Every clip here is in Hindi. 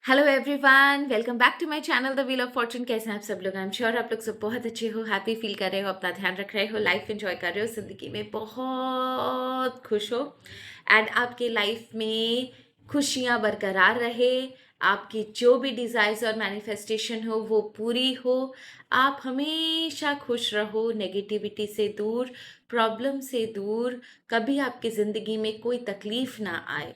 Hello everyone, welcome back to my channel the wheel of fortune. कैसे हैं आप सब लोग? आई एम श्योर आप लोग सब बहुत अच्छे हो, हैप्पी फील कर रहे हो, अपना ध्यान रख रहे हो, लाइफ एंजॉय कर रहे हो, जिंदगी में बहुत खुश हो एंड आपके लाइफ में खुशियां बरकरार रहे। आपकी जो भी डिज़ायर्स और मैनिफेस्टेशन हो वो पूरी हो। आप हमेशा खुश रहो, नेगेटिविटी से दूर, प्रॉब्लम से दूर। कभी आपकी ज़िंदगी में कोई तकलीफ ना आए।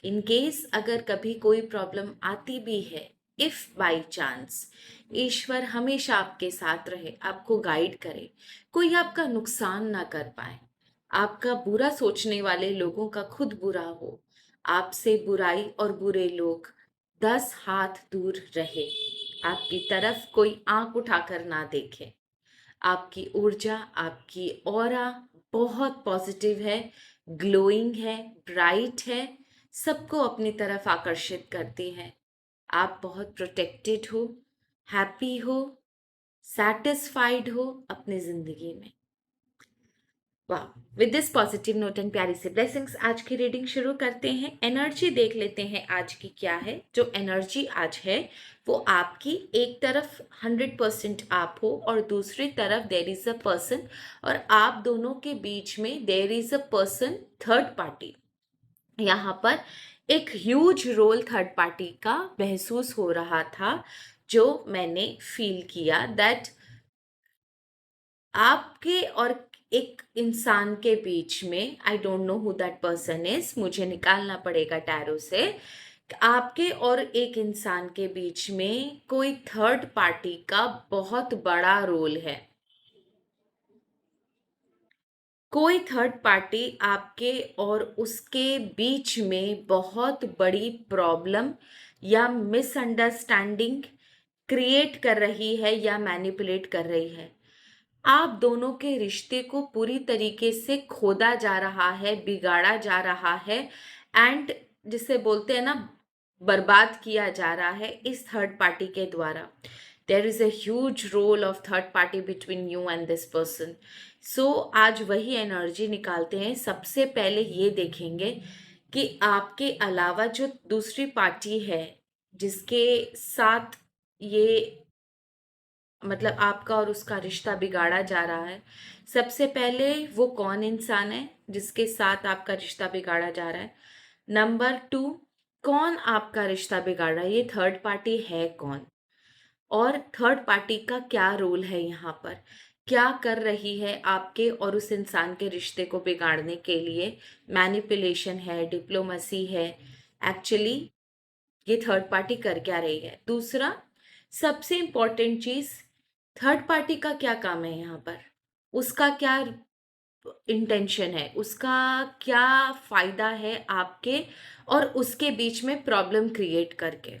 इन केस अगर कभी कोई प्रॉब्लम आती भी है, इफ बाई चांस, ईश्वर हमेशा आपके साथ रहे, आपको गाइड करे, कोई आपका नुकसान ना कर पाए, आपका बुरा सोचने वाले लोगों का खुद बुरा हो, आपसे बुराई और बुरे लोग 10 हाथ दूर रहे, आपकी तरफ कोई आंख उठाकर ना देखे। आपकी ऊर्जा, आपकी ऑरा बहुत पॉजिटिव है, ग्लोइंग है, ब्राइट है, सबको अपनी तरफ आकर्षित करती है। आप बहुत प्रोटेक्टेड हो, हैप्पी हो, सैटिस्फाइड हो अपनी जिंदगी में। वाह! With this positive note and प्यारी से ब्लेसिंग्स आज की रीडिंग शुरू करते हैं। एनर्जी देख लेते हैं आज की क्या है। जो एनर्जी आज है वो आपकी एक तरफ 100% आप हो और दूसरी तरफ देयर इज अ पर्सन, और आप दोनों के बीच में there is a person, third party. यहाँ पर एक ह्यूज रोल थर्ड पार्टी का महसूस हो रहा था, जो मैंने फील किया दैट आपके और एक इंसान के बीच में, I don't know who that person is, मुझे निकालना पड़ेगा टैरो से। आपके और एक इंसान के बीच में कोई थर्ड पार्टी का बहुत बड़ा रोल है। कोई थर्ड पार्टी आपके और उसके बीच में बहुत बड़ी प्रॉब्लम या मिसअंडरस्टैंडिंग क्रिएट कर रही है या मैनिपुलेट कर रही है। आप दोनों के रिश्ते को पूरी तरीके से खोदा जा रहा है, बिगाड़ा जा रहा है, एंड जिसे बोलते हैं ना, बर्बाद किया जा रहा है इस थर्ड पार्टी के द्वारा। There is a huge role of third party between you and this person. So आज वही एनर्जी निकालते हैं। सबसे पहले ये देखेंगे कि आपके अलावा जो दूसरी पार्टी है जिसके साथ ये, मतलब आपका और उसका रिश्ता बिगाड़ा जा रहा है, सबसे पहले वो कौन इंसान है जिसके साथ आपका रिश्ता बिगाड़ा जा रहा है। नंबर 2, कौन आपका रिश्ता बिगाड़ रहा है, ये थर्ड पार्टी है कौन, और थर्ड पार्टी का क्या रोल है यहाँ पर, क्या कर रही है आपके और उस इंसान के रिश्ते को बिगाड़ने के लिए। मैनिपुलेशन है, डिप्लोमेसी है, एक्चुअली ये थर्ड पार्टी कर क्या रही है। दूसरा, सबसे इंपॉर्टेंट चीज, थर्ड पार्टी का क्या काम है यहाँ पर, उसका क्या इंटेंशन है, उसका क्या फायदा है आपके और उसके बीच में प्रॉब्लम क्रिएट करके।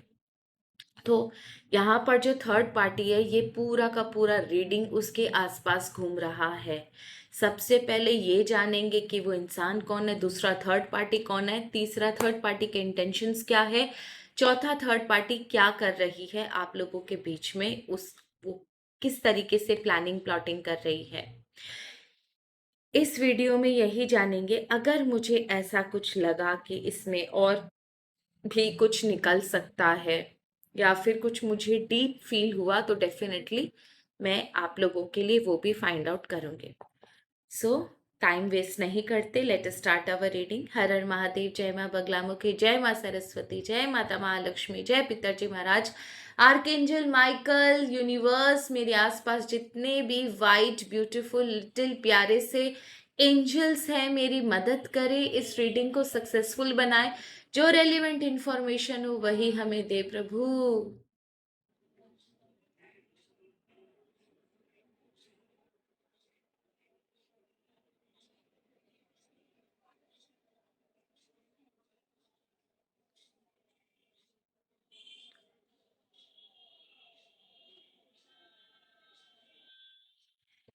तो यहाँ पर जो थर्ड पार्टी है ये पूरा का पूरा रीडिंग उसके आसपास घूम रहा है। सबसे पहले ये जानेंगे कि वो इंसान कौन है, दूसरा थर्ड पार्टी कौन है, तीसरा थर्ड पार्टी के इंटेंशंस क्या है, चौथा थर्ड पार्टी क्या कर रही है आप लोगों के बीच में, उस वो किस तरीके से प्लानिंग प्लॉटिंग कर रही है। इस वीडियो में यही जानेंगे। अगर मुझे ऐसा कुछ लगा कि इसमें और भी कुछ निकल सकता है या फिर कुछ मुझे डीप फील हुआ, तो डेफिनेटली मैं आप लोगों के लिए वो भी फाइंड आउट करूंगी। सो टाइम वेस्ट नहीं करते, let us start our reading. हर हर महादेव, जय माँ बगलामुखी, जय माँ सरस्वती, जय माता महालक्ष्मी, जय पिताजी महाराज, आर्कएंजल माइकल, यूनिवर्स, मेरे आसपास जितने भी वाइट ब्यूटीफुल लिटिल प्यारे से एंजल्स हैं, मेरी मदद करें, इस रीडिंग को सक्सेसफुल बनाए। जो रेलिवेंट इंफॉर्मेशन हो वही हमें दे प्रभु।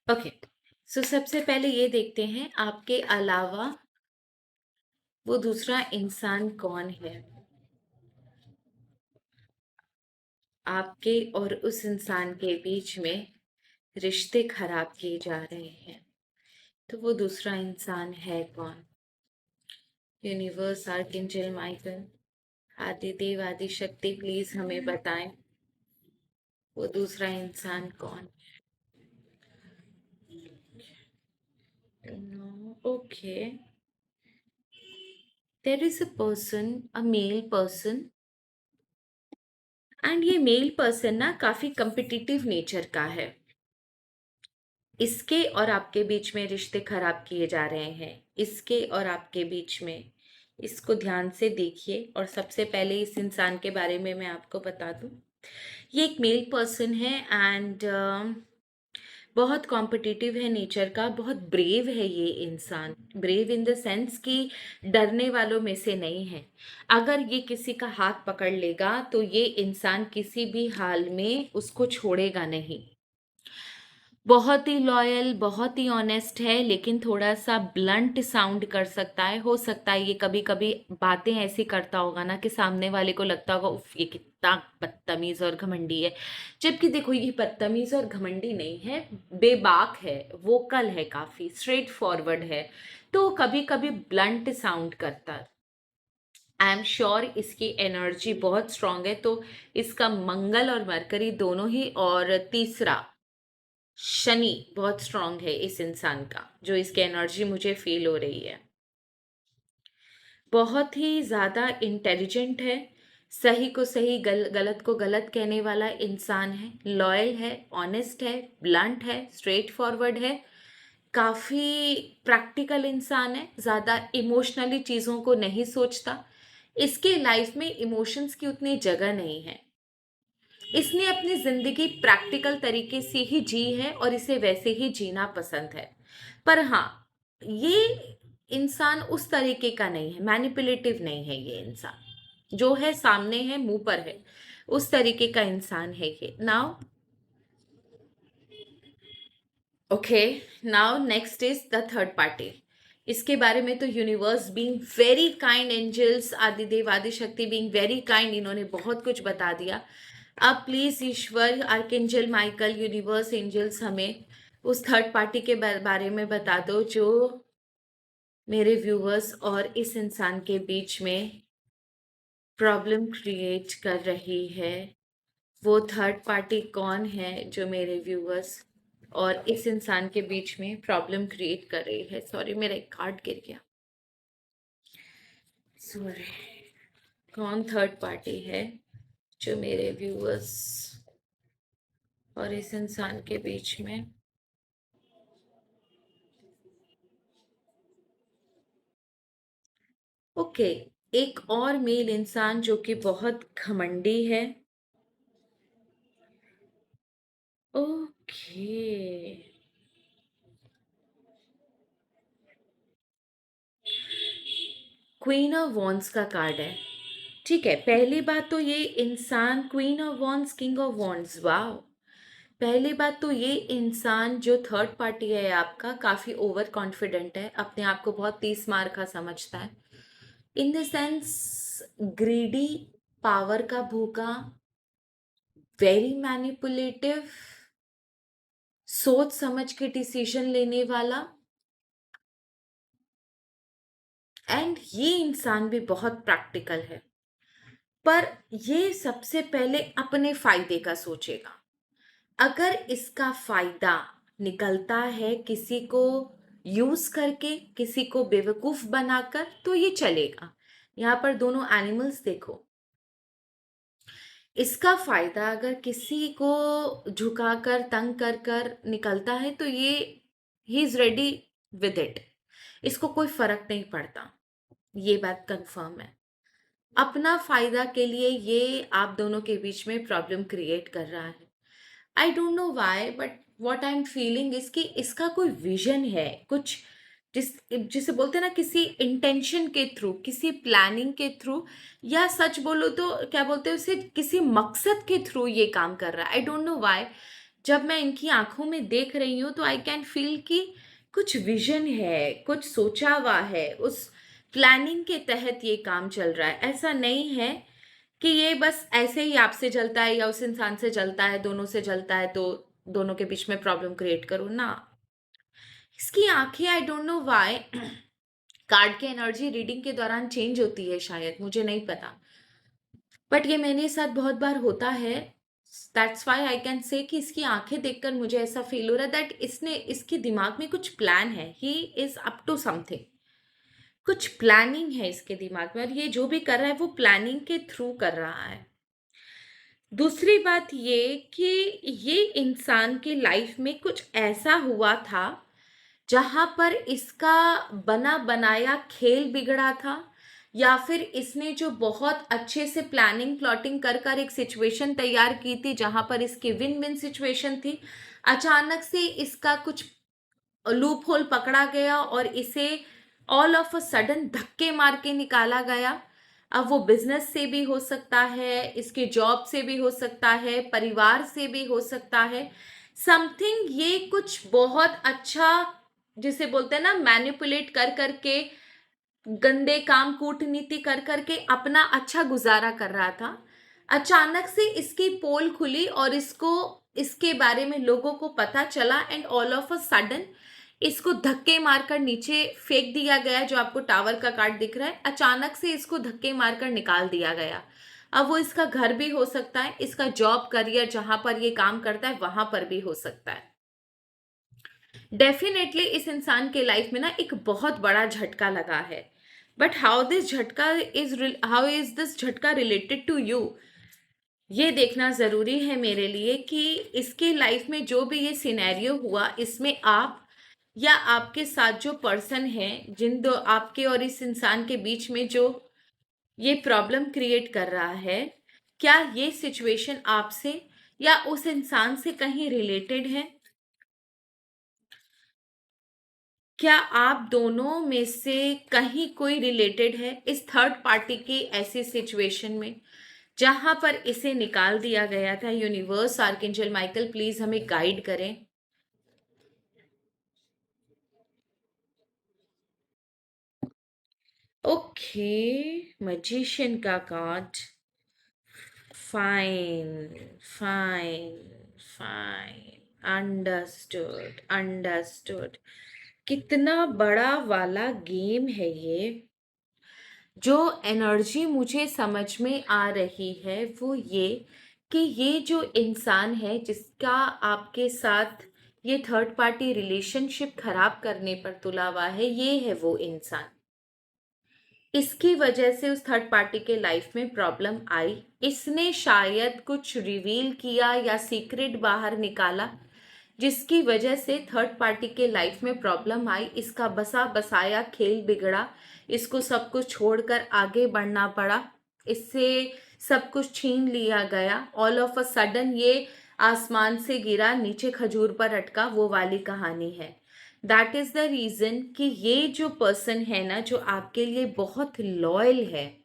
ओके, सो सबसे पहले ये देखते हैं आपके अलावा वो दूसरा इंसान कौन है। आपके और उस इंसान के बीच में रिश्ते खराब किए जा रहे हैं, तो वो दूसरा इंसान है कौन। Universe, archangel Michael, Adidev Adishakti please हमें बताएं वो दूसरा इंसान कौन। Okay, there is a person, a male person, and ये मेल पर्सन ना काफी कम्पिटिटिव नेचर का है। इसके और आपके बीच में रिश्ते खराब किए जा रहे हैं, इसके और आपके बीच में। इसको ध्यान से देखिए। और सबसे पहले इस इंसान के बारे में मैं आपको बता दूं, ये एक मेल पर्सन है एंड बहुत कॉम्पिटिटिव है नेचर का, बहुत ब्रेव है ये इंसान। ब्रेव इन द सेंस कि डरने वालों में से नहीं है। अगर ये किसी का हाथ पकड़ लेगा तो ये इंसान किसी भी हाल में उसको छोड़ेगा नहीं। बहुत ही लॉयल, बहुत ही ऑनेस्ट है, लेकिन थोड़ा सा ब्लंट साउंड कर सकता है। हो सकता है ये कभी कभी बातें ऐसी करता होगा ना कि सामने वाले को लगता होगा उफ ये कितना बदतमीज और घमंडी है। जबकि देखो ये बदतमीज और घमंडी नहीं है, बेबाक है, वोकल है, काफी स्ट्रेट फॉरवर्ड है, तो कभी कभी ब्लंट साउंड करता है। आई एम श्योर इसकी एनर्जी बहुत स्ट्रांग है, तो इसका मंगल और मरकरी दोनों ही, और तीसरा शनि बहुत स्ट्रांग है इस इंसान का, जो इसकी एनर्जी मुझे फील हो रही है। बहुत ही ज्यादा इंटेलिजेंट है, सही को सही गलत को गलत कहने वाला इंसान है, लॉयल है, ऑनेस्ट है, ब्लंट है, स्ट्रेट फॉरवर्ड है, काफी प्रैक्टिकल इंसान है, ज्यादा इमोशनली चीजों को नहीं सोचता। इसके लाइफ में इमोशंस की उतनी जगह नहीं है। इसने अपनी जिंदगी प्रैक्टिकल तरीके से ही जी है और इसे वैसे ही जीना पसंद है। पर हाँ, ये इंसान उस तरीके का नहीं है, मैनिपुलेटिव नहीं है ये इंसान। जो है सामने है, मुंह पर है, उस तरीके का इंसान है ये। Now okay, now next is the third party. इसके बारे में तो universe being very kind, angels Adidev Adishakti being very kind, इन्होंने बहुत कुछ बता दिया। अब प्लीज ईश्वर, आर्कएंजल माइकल, यूनिवर्स, एंजल्स हमें उस थर्ड पार्टी के बारे में बता दो जो मेरे व्यूवर्स और इस इंसान के बीच में प्रॉब्लम क्रिएट कर रही है। वो थर्ड पार्टी कौन है जो मेरे व्यूवर्स और इस इंसान के बीच में प्रॉब्लम क्रिएट कर रही है। सॉरी, मेरा एक कार्ड गिर गया, सॉरी। कौन थर्ड पार्टी है जो मेरे व्यूवर्स और इस इंसान के बीच में। ओके, एक और मेल इंसान जो कि बहुत घमंडी है। ओके, क्वीन ऑफ वॉन्स का कार्ड है। ठीक है, पहली बात तो ये इंसान queen of wands, king of wands, वाह। पहली बात तो ये इंसान जो थर्ड पार्टी है आपका, काफी ओवर कॉन्फिडेंट है, अपने आप को बहुत तीस मार का समझता है, in the sense greedy, power का भूखा, वेरी मैनिपुलेटिव, सोच समझ के डिसीजन लेने वाला। एंड ये इंसान भी बहुत प्रैक्टिकल है, पर ये सबसे पहले अपने फायदे का सोचेगा। अगर इसका फायदा निकलता है किसी को यूज करके, किसी को बेवकूफ बनाकर, तो ये चलेगा। यहाँ पर दोनों एनिमल्स देखो, इसका फायदा अगर किसी को झुकाकर तंग कर कर निकलता है तो ये he is ready with it, इसको कोई फर्क नहीं पड़ता। ये बात कंफर्म है। अपना फायदा के लिए ये आप दोनों के बीच में प्रॉब्लम क्रिएट कर रहा है। I don't know why, but what I am feeling इसकी, इसका कोई विजन है कुछ, जिसे बोलते हैं ना, किसी इंटेंशन के थ्रू, किसी प्लानिंग के थ्रू, या सच बोलो तो क्या बोलते हैं उसे, किसी मकसद के थ्रू ये काम कर रहा है। आई डोंट नो वाई, जब मैं इनकी आंखों में देख रही हूँ तो आई कैन फील कि कुछ विजन है, कुछ सोचा हुआ है, उस प्लानिंग के तहत ये काम चल रहा है। ऐसा नहीं है कि ये बस ऐसे ही आपसे जलता है या उस इंसान से जलता है, दोनों से जलता है तो दोनों के बीच में प्रॉब्लम क्रिएट करो ना। इसकी आंखें, I don't know why, card की एनर्जी रीडिंग के दौरान चेंज होती है, शायद, मुझे नहीं पता। बट ये मेरे साथ बहुत बार होता है। That's why I can say कि इसकी आंखें देखकर मुझे ऐसा फील हो रहा है दैट इसने इसके दिमाग में कुछ प्लान है, he is up to something. कुछ प्लानिंग है इसके दिमाग में और ये जो भी कर रहा है वो प्लानिंग के थ्रू कर रहा है। दूसरी बात ये कि ये इंसान की लाइफ में कुछ ऐसा हुआ था जहां पर इसका बना बनाया खेल बिगड़ा था, या फिर इसने जो बहुत अच्छे से प्लानिंग प्लॉटिंग कर कर एक सिचुएशन तैयार की थी जहां पर इसकी विन विन सिचुएशन थी, अचानक से इसका कुछ लूप होल पकड़ा गया और इसे ऑल ऑफ अ सडन धक्के मार के निकाला गया। अब वो बिजनेस से भी हो सकता है, इसके जॉब से भी हो सकता है, परिवार से भी हो सकता है, समथिंग। ये कुछ बहुत अच्छा, जिसे बोलते हैं ना, मैनिपुलेट कर करके, गंदे काम कूटनीति कर करके अपना अच्छा गुजारा कर रहा था। अचानक से इसकी पोल खुली और इसको इसके बारे में लोगों को पता चला and all of a sudden इसको धक्के मारकर नीचे फेंक दिया गया, जो आपको टावर का कार्ड दिख रहा है। अचानक से इसको धक्के मारकर निकाल दिया गया। अब वो इसका घर भी हो सकता है, इसका जॉब करियर जहां पर ये काम करता है वहां पर भी हो सकता है। डेफिनेटली इस इंसान के लाइफ में ना एक बहुत बड़ा झटका लगा है। बट हाउ इज दिस झटका रिलेटेड टू यू, ये देखना जरूरी है मेरे लिए कि इसके लाइफ में जो भी ये सिनेरियो हुआ, इसमें आप या आपके साथ जो पर्सन है, जिन दो आपके और इस इंसान के बीच में जो ये प्रॉब्लम क्रिएट कर रहा है, क्या ये सिचुएशन आपसे या उस इंसान से कहीं रिलेटेड है? क्या आप दोनों में से कहीं कोई रिलेटेड है इस थर्ड पार्टी की ऐसी सिचुएशन में जहां पर इसे निकाल दिया गया था? यूनिवर्स, आर्कएंजल माइकल, प्लीज हमें गाइड करें। ओके, मैजिशियन का card. Fine, fine, fine, understood, understood. कितना बड़ा वाला गेम है ये। जो एनर्जी मुझे समझ में आ रही है वो ये कि ये जो इंसान है जिसका आपके साथ ये थर्ड पार्टी रिलेशनशिप खराब करने पर तुला हुआ है, ये है वो इंसान। इसकी वजह से उस थर्ड पार्टी के लाइफ में प्रॉब्लम आई। इसने शायद कुछ रिवील किया या सीक्रेट बाहर निकाला जिसकी वजह से थर्ड पार्टी के लाइफ में प्रॉब्लम आई। इसका बसा बसाया खेल बिगड़ा, इसको सब कुछ छोड़कर आगे बढ़ना पड़ा, इससे सब कुछ छीन लिया गया। ऑल ऑफ अ सडन ये आसमान से गिरा, नीचे खजूर पर अटका, वो वाली कहानी है। दैट इज द रीजन कि ये जो पर्सन है ना, जो आपके लिए बहुत लॉयल है,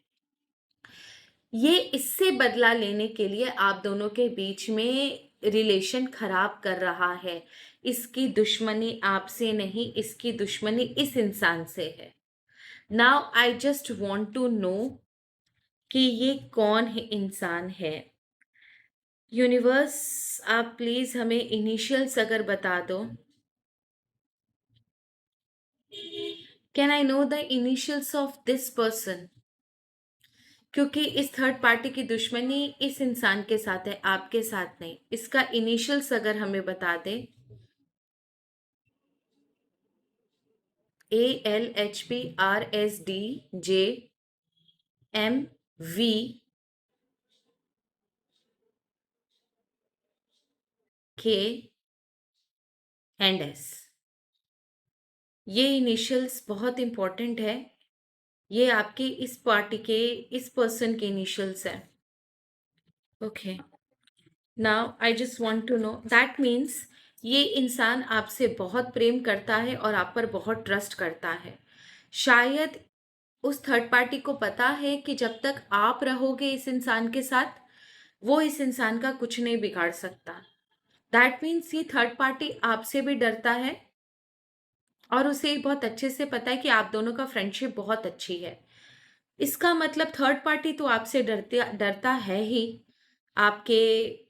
ये इससे बदला लेने के लिए आप दोनों के बीच में रिलेशन खराब कर रहा है। इसकी दुश्मनी आपसे नहीं, इसकी दुश्मनी इस इंसान से है। Now I just want to know कि ये कौन है, इंसान है। यूनिवर्स, आप प्लीज हमें इनिशियल्स अगर बता दो। Can I know the initials of this person? क्योंकि इस थर्ड पार्टी की दुश्मनी इस इंसान के साथ है, आपके साथ नहीं। इसका इनिशियल्स अगर हमें बता दे। ALHBRSDJMVK and S. ये इनिशियल्स बहुत इंपॉर्टेंट है। ये आपके इस पार्टी के, इस पर्सन के इनिशियल्स है। Okay, now I just want to know that means ये इंसान आपसे बहुत प्रेम करता है और आप पर बहुत ट्रस्ट करता है। शायद उस थर्ड पार्टी को पता है कि जब तक आप रहोगे इस इंसान के साथ, वो इस इंसान का कुछ नहीं बिगाड़ सकता। दैट मीन्स ये थर्ड पार्टी आपसे भी डरता है और उसे बहुत अच्छे से पता है कि आप दोनों का फ्रेंडशिप बहुत अच्छी है। इसका मतलब थर्ड पार्टी तो आपसे डरते डरता है ही, आपके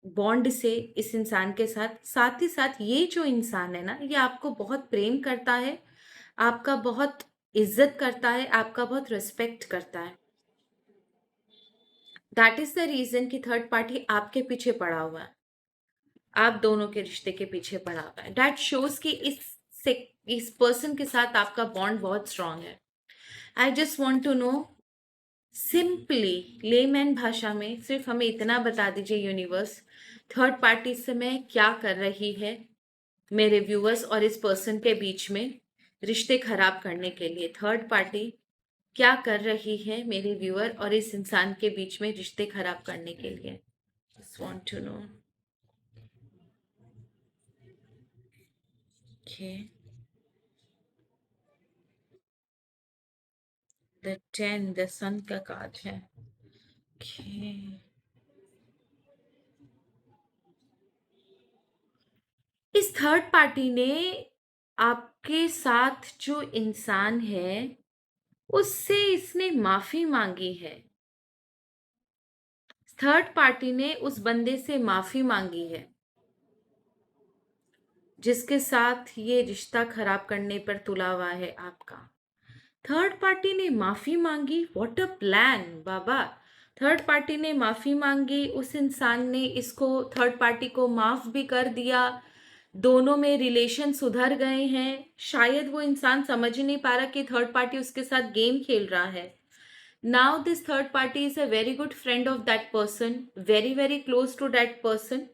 बॉन्ड से इस इंसान के साथ। साथ ही साथ ये जो इंसान है ना, ये आपको बहुत प्रेम करता है, आपका बहुत इज्जत करता है, आपका बहुत रिस्पेक्ट करता है। दैट इज द रीजन कि थर्ड पार्टी आपके पीछे पड़ा हुआ है, आप दोनों के रिश्ते के पीछे पड़ा हुआ है। दैट शोज कि इस पर्सन के साथ आपका बॉन्ड बहुत स्ट्रांग है। I just want to know, simply layman भाषा में सिर्फ हमें इतना बता दीजिए यूनिवर्स, थर्ड पार्टी इस समय क्या कर रही है मेरे व्यूअर्स और इस पर्सन के बीच में रिश्ते खराब करने के लिए। थर्ड पार्टी क्या कर रही है मेरे व्यूअर और इस इंसान के बीच में रिश्ते खराब करने के लिए? Just want to know. Okay, the 10, the sun का कार्ड है। ओके, इस थर्ड पार्टी ने आपके साथ जो इंसान है उससे इसने माफी मांगी है। थर्ड पार्टी ने उस बंदे से माफी मांगी है जिसके साथ ये रिश्ता खराब करने पर तुला हुआ है आपका। थर्ड पार्टी ने माफी मांगी, what a plan Baba. Third party ने माफी मांगी, उस इंसान ने इसको थर्ड पार्टी को माफ भी कर दिया, दोनों में रिलेशन सुधर गए हैं। शायद वो इंसान समझ ही नहीं पा रहा कि थर्ड पार्टी उसके साथ गेम खेल रहा है। Now this third party is a very good friend of that person, very very close to that person.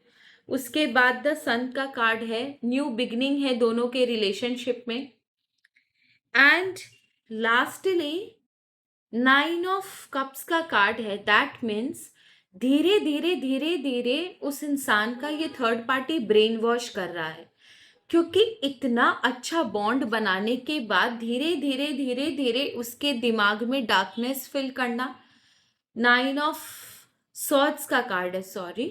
उसके बाद द सन का कार्ड है, न्यू बिगनिंग है दोनों के रिलेशनशिप में। एंड लास्टली 9 ऑफ कप्स का कार्ड है, दैट मीन्स धीरे धीरे धीरे धीरे उस इंसान का ये थर्ड पार्टी ब्रेन वॉश कर रहा है, क्योंकि इतना अच्छा बॉन्ड बनाने के बाद धीरे धीरे धीरे धीरे उसके दिमाग में डार्कनेस फिल करना। 9 ऑफ सॉर्ड्स का कार्ड है, सॉरी,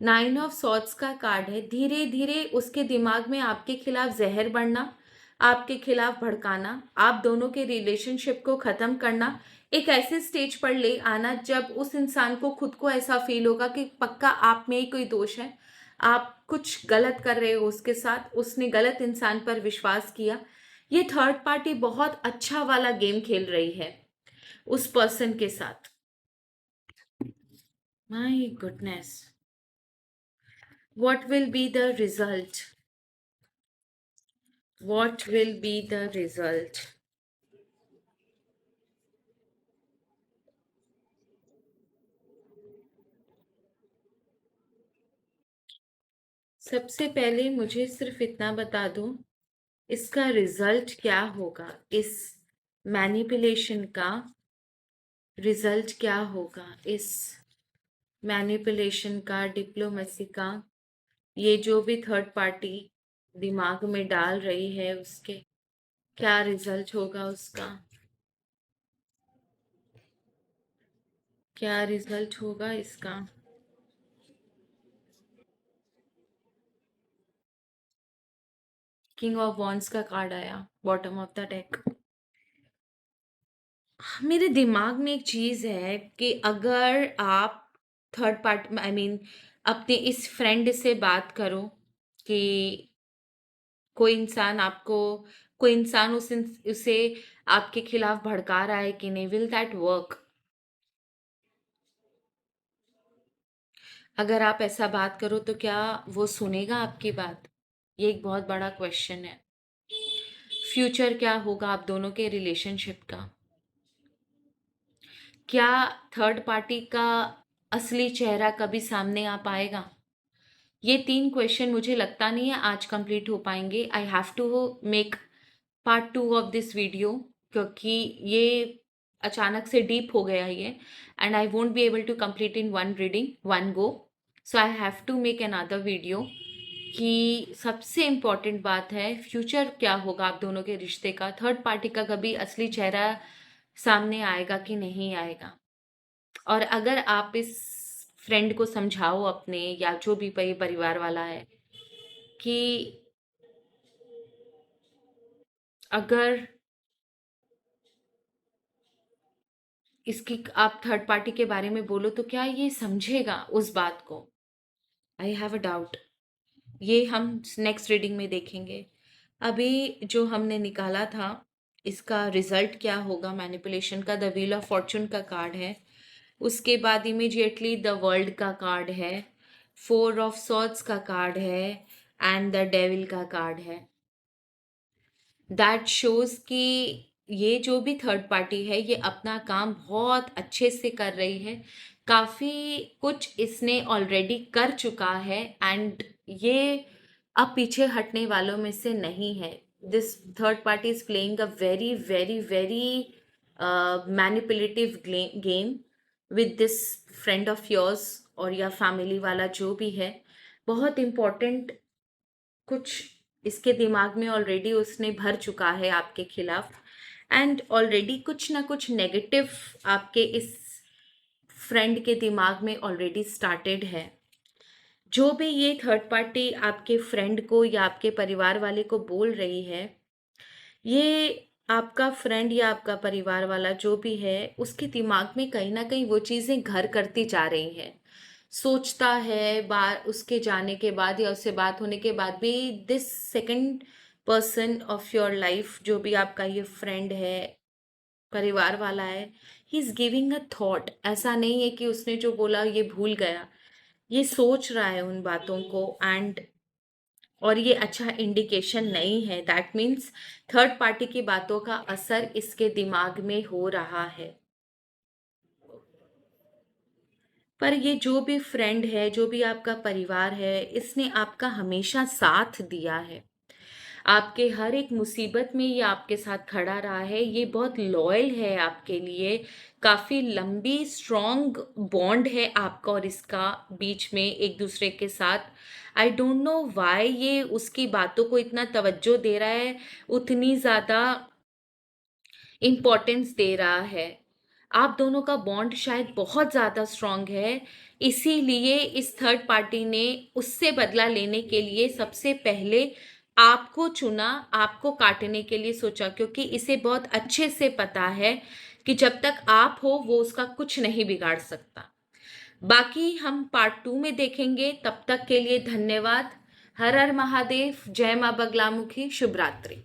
9 ऑफ सॉर्ड्स का कार्ड है। धीरे धीरे उसके दिमाग में आपके खिलाफ जहर बढ़ना, आपके खिलाफ भड़काना, आप दोनों के रिलेशनशिप को खत्म करना, एक ऐसे स्टेज पर ले आना जब उस इंसान को खुद को ऐसा फील होगा कि पक्का आप में ही कोई दोष है, आप कुछ गलत कर रहे हो उसके साथ, उसने गलत इंसान पर विश्वास किया। ये थर्ड पार्टी बहुत अच्छा वाला गेम खेल रही है उस पर्सन के साथ। My goodness, what will be the result? What will be the result? सबसे पहले मुझे सिर्फ इतना बता दो, इसका रिजल्ट क्या होगा, इस मैनिपुलेशन का रिजल्ट क्या होगा, इस मैनिपुलेशन का, डिप्लोमेसी का, ये जो भी थर्ड पार्टी दिमाग में डाल रही है उसके क्या रिजल्ट होगा, उसका क्या रिजल्ट होगा इसका। किंग ऑफ वॉन्ड्स का कार्ड आया बॉटम ऑफ द डेक। मेरे दिमाग में एक चीज़ है कि अगर आप थर्ड पार्ट आई मीन अपने इस फ्रेंड से बात करो कि कोई इंसान आपको, कोई इंसान उसे आपके खिलाफ भड़का रहा है कि नहीं, विल दैट वर्क? अगर आप ऐसा बात करो तो क्या वो सुनेगा आपकी बात? ये एक बहुत बड़ा क्वेश्चन है। फ्यूचर क्या होगा आप दोनों के रिलेशनशिप का? क्या थर्ड पार्टी का असली चेहरा कभी सामने आ पाएगा? ये 3 क्वेश्चन मुझे लगता नहीं है आज कंप्लीट हो पाएंगे। I have to make part 2 of this video, क्योंकि ये अचानक से डीप हो गया ये, and I won't be able to complete in one reading one go. So I have to make another video कि सबसे इम्पॉर्टेंट बात है फ्यूचर क्या होगा आप दोनों के रिश्ते का, थर्ड पार्टी का कभी असली चेहरा सामने आएगा कि नहीं आएगा। और अगर आप इस फ्रेंड को समझाओ अपने, या जो भी परिवार वाला है, कि अगर इसकी आप थर्ड पार्टी के बारे में बोलो तो क्या ये समझेगा उस बात को? I have a doubt. ये हम नेक्स्ट रीडिंग में देखेंगे। अभी जो हमने निकाला था, इसका रिजल्ट क्या होगा मैनिपुलेशन का, द व्हील ऑफ फॉर्चून का कार्ड है। उसके बाद इमीडिएटली द वर्ल्ड का कार्ड है, 4 ऑफ सॉर्ड्स का कार्ड है एंड द डेविल का कार्ड है। दैट शोज़ कि ये जो भी थर्ड पार्टी है ये अपना काम बहुत अच्छे से कर रही है। काफ़ी कुछ इसने ऑलरेडी कर चुका है एंड ये अब पीछे हटने वालों में से नहीं है। This third party is playing a very very very manipulative game with this friend of yours और या फैमिली वाला जो भी है। बहुत इम्पोर्टेंट कुछ इसके दिमाग में ऑलरेडी उसने भर चुका है आपके खिलाफ एंड ऑलरेडी कुछ ना कुछ नेगेटिव आपके इस फ्रेंड के दिमाग में ऑलरेडी स्टार्टेड है। जो भी ये थर्ड पार्टी आपके फ्रेंड को या आपके परिवार वाले को बोल रही है, ये आपका फ्रेंड या आपका परिवार वाला जो भी है उसके दिमाग में कहीं ना कहीं वो चीज़ें घर करती जा रही हैं। सोचता है बार उसके जाने के बाद या उससे बात होने के बाद भी this second person of your life जो भी आपका ये फ्रेंड है, परिवार वाला है, he is giving a thought. ऐसा नहीं है कि उसने जो बोला ये भूल गया, ये सोच रहा है उन बातों को एंड और ये अच्छा इंडिकेशन नहीं है। दैट मीन्स थर्ड पार्टी की बातों का असर इसके दिमाग में हो रहा है। पर ये जो भी फ्रेंड है, जो भी आपका परिवार है, इसने आपका हमेशा साथ दिया है। आपके हर एक मुसीबत में ये आपके साथ खड़ा रहा है, ये बहुत लॉयल है आपके लिए। काफ़ी लंबी स्ट्रॉन्ग बॉन्ड है आपका और इसका बीच में एक दूसरे के साथ। आई डोंट नो व्हाई ये उसकी बातों को इतना तवज्जो दे रहा है, उतनी ज़्यादा इम्पोर्टेंस दे रहा है। आप दोनों का बॉन्ड शायद बहुत ज़्यादा स्ट्रॉन्ग है, इसीलिए इस थर्ड पार्टी ने उससे बदला लेने के लिए सबसे पहले आपको चुना, आपको काटने के लिए सोचा, क्योंकि इसे बहुत अच्छे से पता है कि जब तक आप हो वो उसका कुछ नहीं बिगाड़ सकता। बाकी हम पार्ट 2 में देखेंगे, तब तक के लिए धन्यवाद। हर हर महादेव, जय माँ बगलामुखी, शुभ रात्रि।